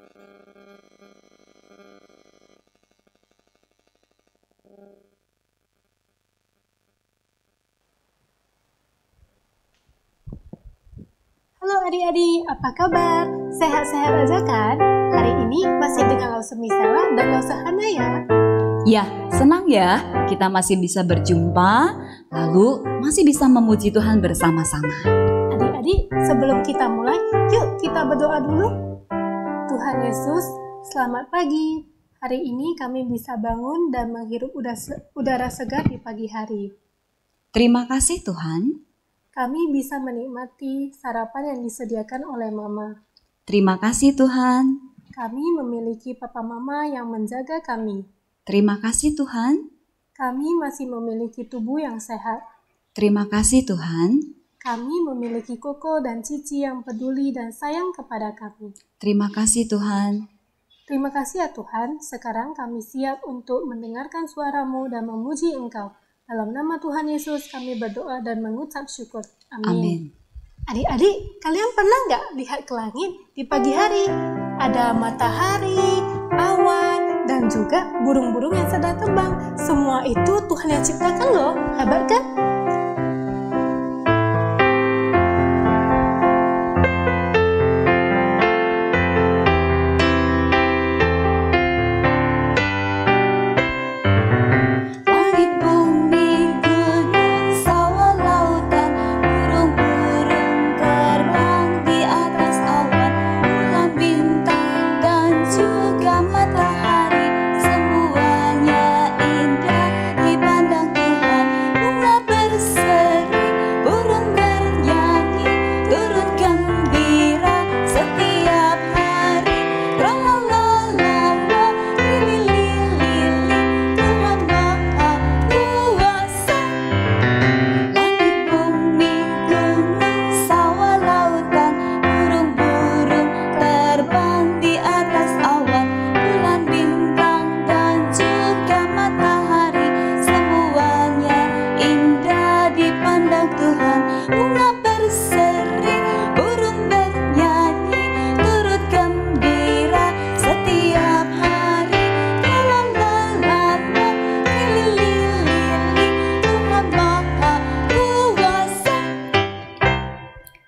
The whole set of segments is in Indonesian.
Halo adik-adik, apa kabar? Sehat-sehat aja kan? Hari ini masih dengan Lause Misela dan Lause Hana ya? Ya, senang ya kita masih bisa berjumpa, lalu masih bisa memuji Tuhan bersama-sama. Adik-adik, sebelum kita mulai, yuk kita berdoa dulu. Tuhan Yesus, selamat pagi. Hari ini kami bisa bangun dan menghirup udara segar di pagi hari. Terima kasih Tuhan. Kami bisa menikmati sarapan yang disediakan oleh Mama. Terima kasih Tuhan. Kami memiliki papa mama yang menjaga kami. Terima kasih Tuhan. Kami masih memiliki tubuh yang sehat. Terima kasih Tuhan. Kami memiliki koko dan cici yang peduli dan sayang kepada kami. Terima kasih Tuhan. Terima kasih ya Tuhan, sekarang kami siap untuk mendengarkan suara-Mu dan memuji Engkau. Dalam nama Tuhan Yesus kami berdoa dan mengucap syukur. Amin. Adik-adik, kalian pernah nggak lihat ke langit di pagi hari? Ada matahari, awan, dan juga burung-burung yang sedang terbang. Semua itu Tuhan yang ciptakan loh, hebat kan?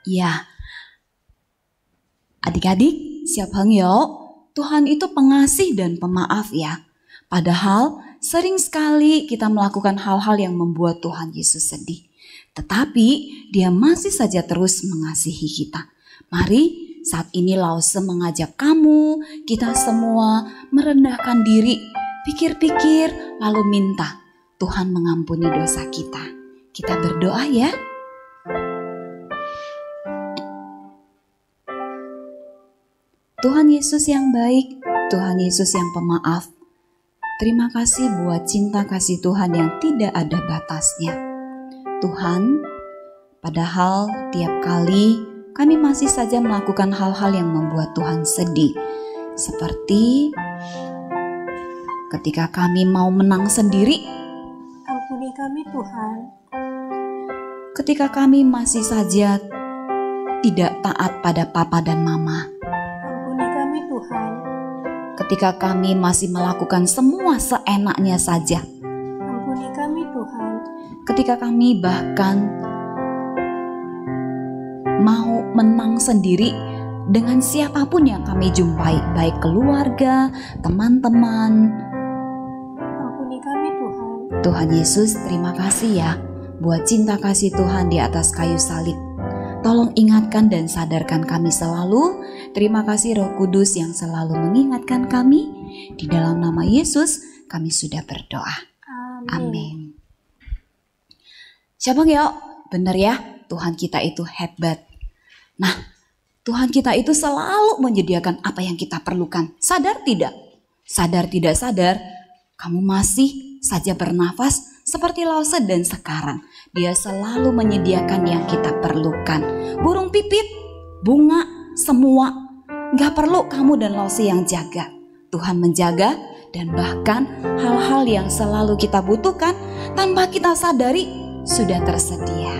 Ya, adik-adik, siap hangyo, Tuhan itu pengasih dan pemaaf ya. Padahal sering sekali kita melakukan hal-hal yang membuat Tuhan Yesus sedih. Tetapi Dia masih saja terus mengasihi kita. Mari saat ini Lause mengajak kamu, kita semua merendahkan diri, pikir-pikir lalu minta Tuhan mengampuni dosa kita. Kita berdoa ya. Tuhan Yesus yang baik, Tuhan Yesus yang pemaaf, terima kasih buat cinta kasih Tuhan yang tidak ada batasnya. Tuhan, padahal tiap kali kami masih saja melakukan hal-hal yang membuat Tuhan sedih. Seperti ketika kami mau menang sendiri. Ampuni kami Tuhan. Ketika kami masih saja tidak taat pada papa dan mama. Tuhan. Ketika kami masih melakukan semua seenaknya saja. Ampuni kami Tuhan. Ketika kami bahkan mau menang sendiri dengan siapapun yang kami jumpai, baik keluarga, teman-teman. Ampuni kami Tuhan. Tuhan Yesus, terima kasih ya buat cinta kasih Tuhan di atas kayu salib. Tolong ingatkan dan sadarkan kami selalu. Terima kasih Roh Kudus yang selalu mengingatkan kami. Di dalam nama Yesus kami sudah berdoa. Amin. Siapa ya? Benar ya, Tuhan kita itu hebat. Nah, Tuhan kita itu selalu menyediakan apa yang kita perlukan. Sadar tidak? Sadar tidak sadar, kamu masih saja bernafas seperti Lause dan sekarang. Dia selalu menyediakan yang kita perlukan. Burung pipit, bunga, semua. Gak perlu kamu dan Lause yang jaga. Tuhan menjaga dan bahkan hal-hal yang selalu kita butuhkan tanpa kita sadari sudah tersedia.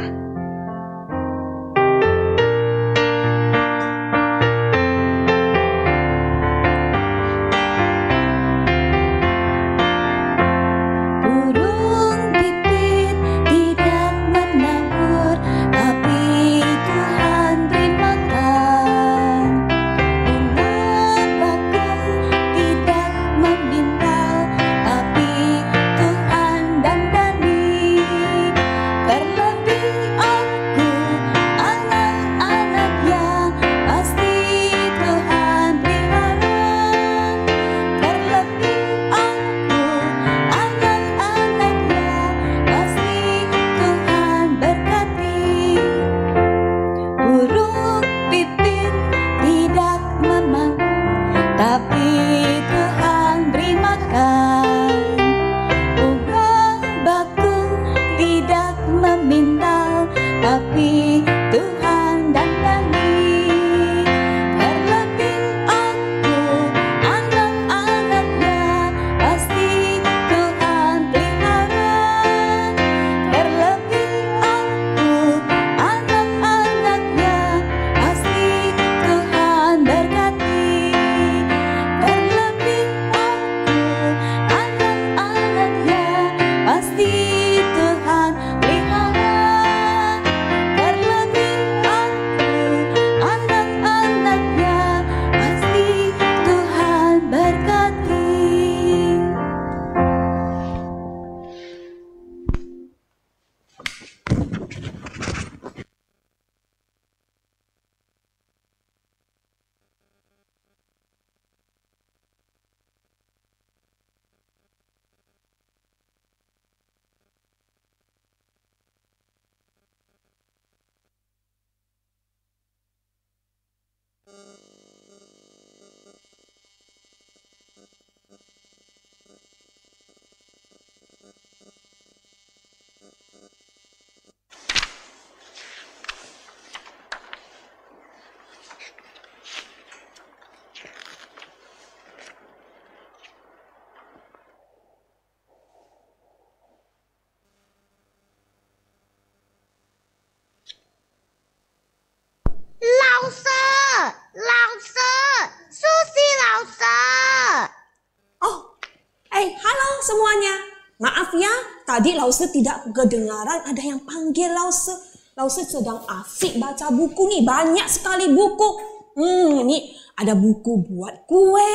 ya, tadi Lause tidak kedengaran ada yang panggil Lause. Lause sedang asik baca buku nih, banyak sekali buku. Ini ada buku buat kue.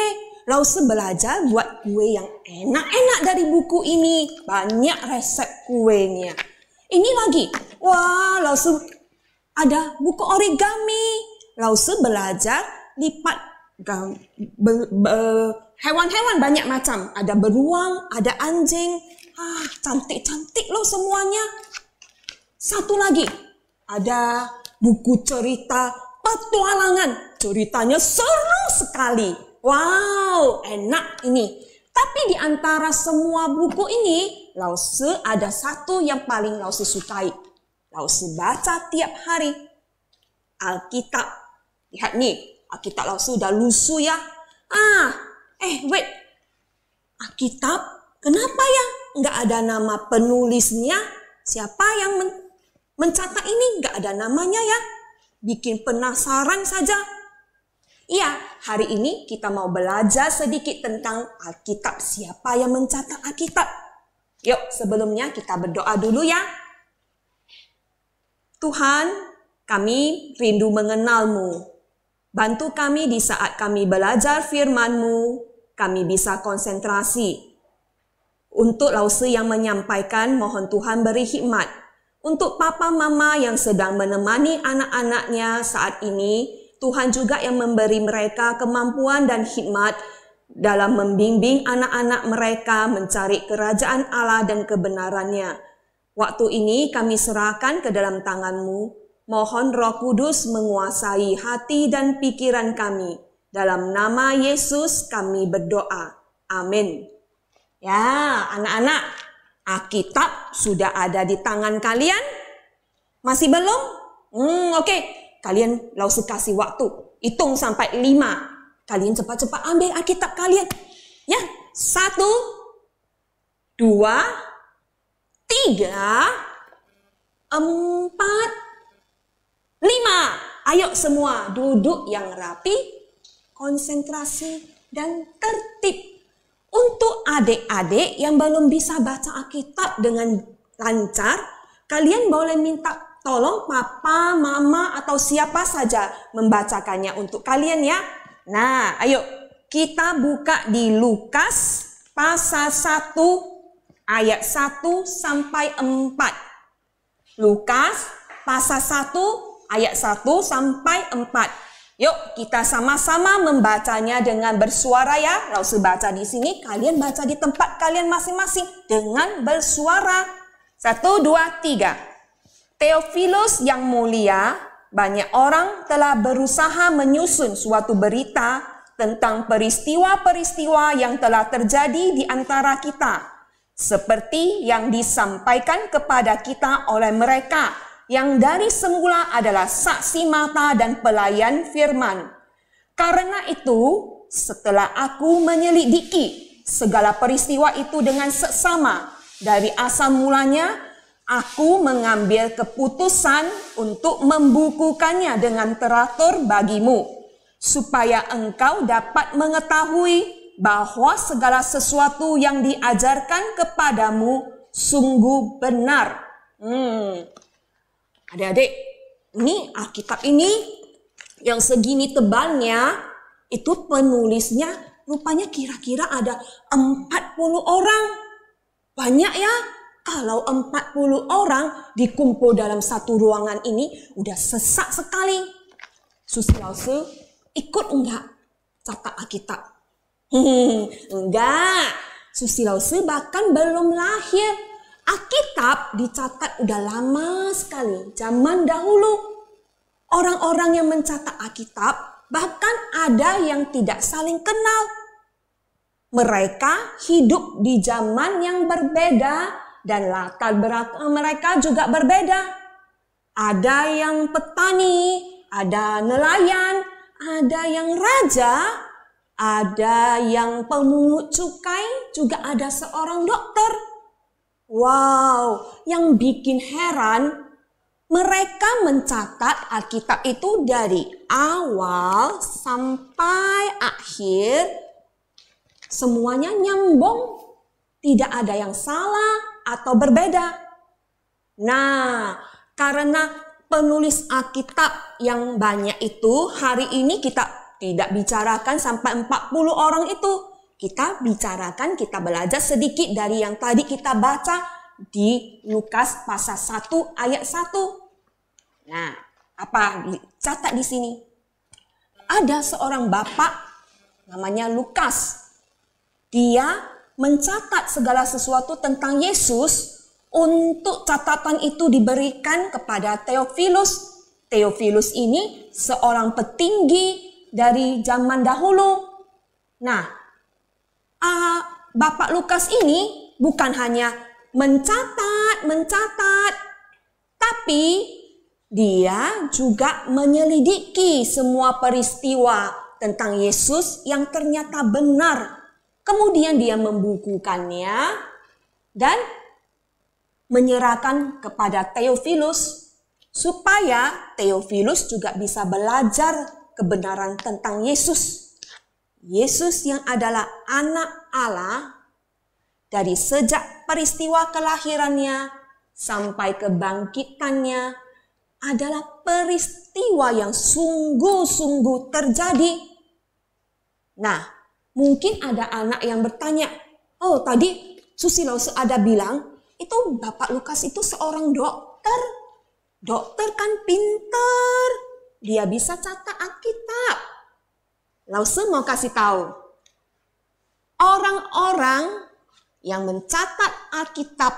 Lause belajar buat kue yang enak-enak dari buku ini. Banyak resep kuenya. Ini lagi, wah Lause ada buku origami. Lause belajar lipat hewan-hewan banyak macam. Ada beruang, ada anjing. Cantik-cantik loh semuanya. Satu lagi, ada buku cerita petualangan. Ceritanya seru sekali. Wow, enak ini. Tapi di antara semua buku ini, Lause ada satu yang paling Lause sukai. Lause baca tiap hari. Alkitab. Lihat nih, Alkitab Lause udah lusuh ya. Wait. Alkitab, kenapa ya nggak ada nama penulisnya? Siapa yang mencatat ini? Nggak ada namanya ya. Bikin penasaran saja. Iya, hari ini kita mau belajar sedikit tentang Alkitab. Siapa yang mencatat Alkitab? Yuk, sebelumnya kita berdoa dulu ya. Tuhan, kami rindu mengenal-Mu. Bantu kami di saat kami belajar firman-Mu, kami bisa konsentrasi. Untuk Lause yang menyampaikan, mohon Tuhan beri hikmat. Untuk papa mama yang sedang menemani anak-anaknya saat ini, Tuhan juga yang memberi mereka kemampuan dan hikmat dalam membimbing anak-anak mereka mencari kerajaan Allah dan kebenarannya. Waktu ini kami serahkan ke dalam tangan-Mu. Mohon Roh Kudus menguasai hati dan pikiran kami. Dalam nama Yesus kami berdoa. Amin. Ya, anak-anak, Alkitab sudah ada di tangan kalian? Masih belum? Oke. Kalian Lause kasih waktu. Hitung sampai 5. Kalian cepat-cepat ambil Alkitab kalian. Ya, 1, 2, 3, 4, 5. Ayo semua duduk yang rapi, konsentrasi, dan tertib. Untuk adik-adik yang belum bisa baca Alkitab dengan lancar, kalian boleh minta tolong papa, mama, atau siapa saja membacakannya untuk kalian ya. Nah, ayo kita buka di Lukas pasal 1 ayat 1 sampai 4. Lukas pasal 1 ayat 1 sampai 4. Yuk kita sama-sama membacanya dengan bersuara ya. Lause baca di sini, kalian baca di tempat kalian masing-masing dengan bersuara. 1, 2, 3. Theophilus yang mulia, banyak orang telah berusaha menyusun suatu berita tentang peristiwa-peristiwa yang telah terjadi di antara kita, seperti yang disampaikan kepada kita oleh mereka yang dari semula adalah saksi mata dan pelayan firman. Karena itu, setelah aku menyelidiki segala peristiwa itu dengan seksama dari asal mulanya, aku mengambil keputusan untuk membukukannya dengan teratur bagimu, supaya engkau dapat mengetahui bahwa segala sesuatu yang diajarkan kepadamu sungguh benar. Adik-adik, ini Alkitab ini yang segini tebalnya, itu penulisnya rupanya kira-kira ada 40 orang. Banyak ya, kalau 40 orang dikumpul dalam satu ruangan ini, udah sesak sekali. Susi Lause ikut enggak catat Alkitab? Enggak, Susi Lause bahkan belum lahir. Alkitab dicatat udah lama sekali, zaman dahulu. Orang-orang yang mencatat Alkitab bahkan ada yang tidak saling kenal. Mereka hidup di zaman yang berbeda dan latar belakang mereka juga berbeda. Ada yang petani, ada nelayan, ada yang raja, ada yang pemungut cukai, juga ada seorang dokter. Wow, yang bikin heran, mereka mencatat Alkitab itu dari awal sampai akhir, semuanya nyambung. tidak ada yang salah atau berbeda. Nah, karena penulis Alkitab yang banyak itu, hari ini kita tidak bicarakan sampai 40 orang itu. Kita bicarakan, kita belajar sedikit dari yang tadi kita baca di Lukas pasal 1 ayat 1. Nah, apa dicatat di sini? Ada seorang bapak namanya Lukas. Dia mencatat segala sesuatu tentang Yesus. Untuk catatan itu diberikan kepada Theophilus. Theophilus ini seorang petinggi dari zaman dahulu. Nah, Bapak Lukas ini bukan hanya mencatat, tapi dia juga menyelidiki semua peristiwa tentang Yesus yang ternyata benar. Kemudian dia membukukannya dan menyerahkan kepada Theophilus supaya Theophilus juga bisa belajar kebenaran tentang Yesus. Yesus yang adalah anak Allah dari sejak peristiwa kelahirannya sampai kebangkitannya adalah peristiwa yang sungguh-sungguh terjadi. Nah, mungkin ada anak yang bertanya, oh tadi Susilo ada bilang, itu Bapak Lukas itu seorang dokter. Dokter kan pintar. Dia bisa catat Alkitab. Lause mau kasih tahu. Orang-orang yang mencatat Alkitab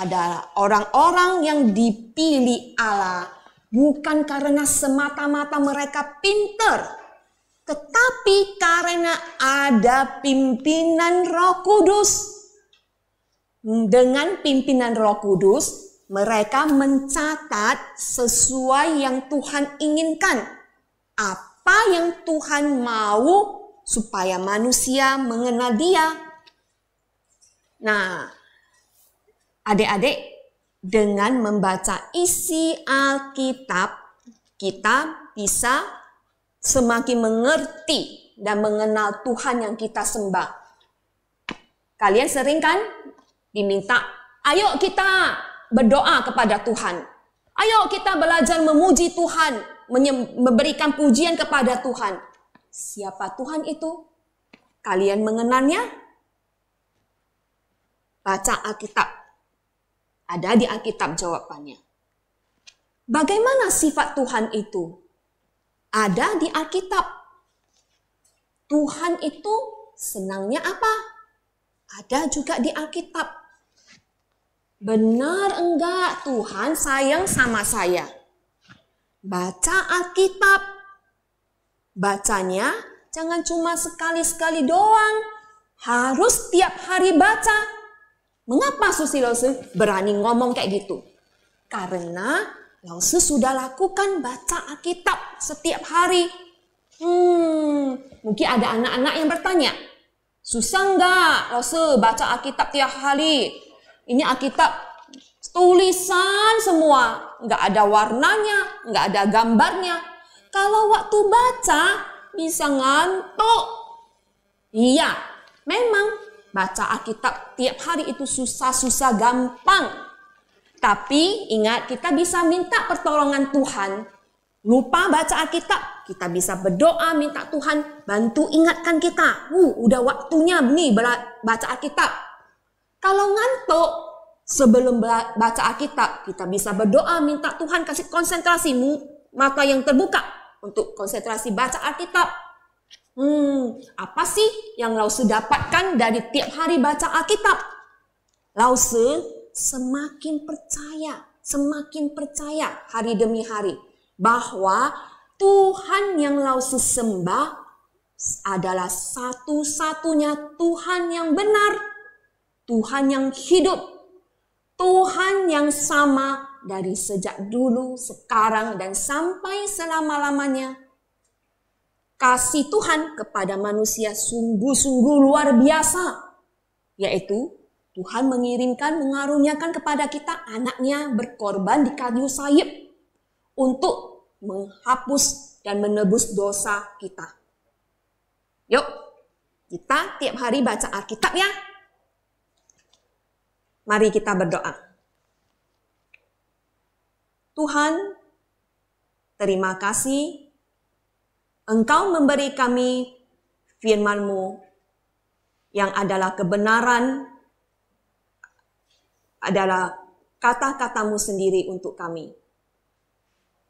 adalah orang-orang yang dipilih Allah. Bukan karena semata-mata mereka pintar. Tetapi karena ada pimpinan Roh Kudus. Dengan pimpinan Roh Kudus, mereka mencatat sesuai yang Tuhan inginkan. Apa yang Tuhan mau supaya manusia mengenal Dia. Nah, adik-adik, dengan membaca isi Alkitab, kita bisa semakin mengerti dan mengenal Tuhan yang kita sembah. Kalian sering kan diminta, ayo kita berdoa kepada Tuhan. Ayo kita belajar memuji Tuhan, memberikan pujian kepada Tuhan. Siapa Tuhan itu? Kalian mengenalnya? Baca Alkitab. Ada di Alkitab jawabannya. Bagaimana sifat Tuhan itu? Ada di Alkitab. Tuhan itu senangnya apa? Ada juga di Alkitab. Benar enggak Tuhan sayang sama saya? Baca Alkitab. Bacanya jangan cuma sekali-sekali doang. Harus tiap hari baca. Mengapa Susi Lause berani ngomong kayak gitu? Karena Lause sudah lakukan baca Alkitab setiap hari. Mungkin ada anak-anak yang bertanya, susah enggak Lause baca Alkitab tiap hari? Ini Alkitab tulisan semua, nggak ada warnanya, nggak ada gambarnya. Kalau waktu baca bisa ngantuk. Iya, memang baca Alkitab tiap hari itu susah-susah gampang. Tapi ingat, kita bisa minta pertolongan Tuhan. Lupa baca Alkitab, kita bisa berdoa minta Tuhan bantu ingatkan kita. Udah waktunya nih baca Alkitab. Kalau ngantuk, sebelum baca Alkitab, kita bisa berdoa minta Tuhan kasih konsentrasi mata yang terbuka untuk konsentrasi baca Alkitab. Apa sih yang Lause dapatkan dari tiap hari baca Alkitab? Lause semakin percaya hari demi hari bahwa Tuhan yang Lause sembah adalah satu-satunya Tuhan yang benar. Tuhan yang hidup, Tuhan yang sama dari sejak dulu, sekarang, dan sampai selama-lamanya. Kasih Tuhan kepada manusia sungguh-sungguh luar biasa, yaitu Tuhan mengaruniakan kepada kita anaknya berkorban di kayu salib untuk menghapus dan menebus dosa kita. Yuk, kita tiap hari baca Alkitab ya. Mari kita berdoa. Tuhan, terima kasih Engkau memberi kami firman-Mu yang adalah kebenaran, adalah kata-kata-Mu sendiri untuk kami.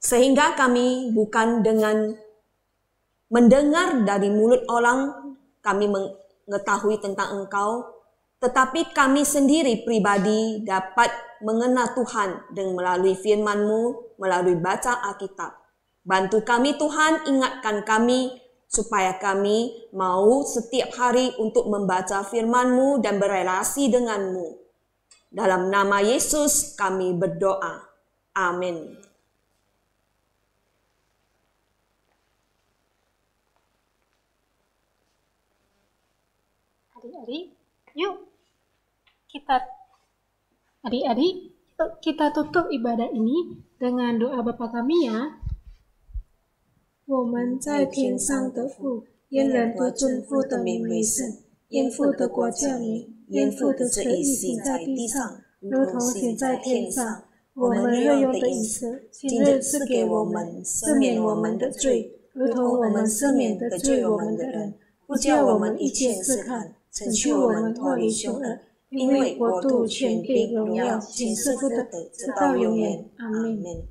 Sehingga kami bukan dengan mendengar dari mulut orang, kami mengetahui tentang Engkau, tetapi kami sendiri pribadi dapat mengenal Tuhan dengan melalui firman-Mu, melalui baca Alkitab. Bantu kami Tuhan, ingatkan kami supaya kami mau setiap hari untuk membaca firman-Mu dan berelasi dengan-Mu. Dalam nama Yesus kami berdoa. Amin. Adik-adik, yuk kita tutup ibadah ini dengan doa Bapa kami ya. 我们在天上的父，愿人都尊父的名为圣，愿父的国降临，愿父的旨意行在地上，如同行在天上。我们日用的饮食，今日赐给我们，赦免我们的罪，如同我们赦免的罪我们的人，不叫我们一切试探，拯救我们脱离凶恶。因为国度、权柄、荣耀，尽是父的，直到永远。阿门。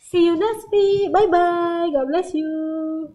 See you next week. Bye bye. God bless you.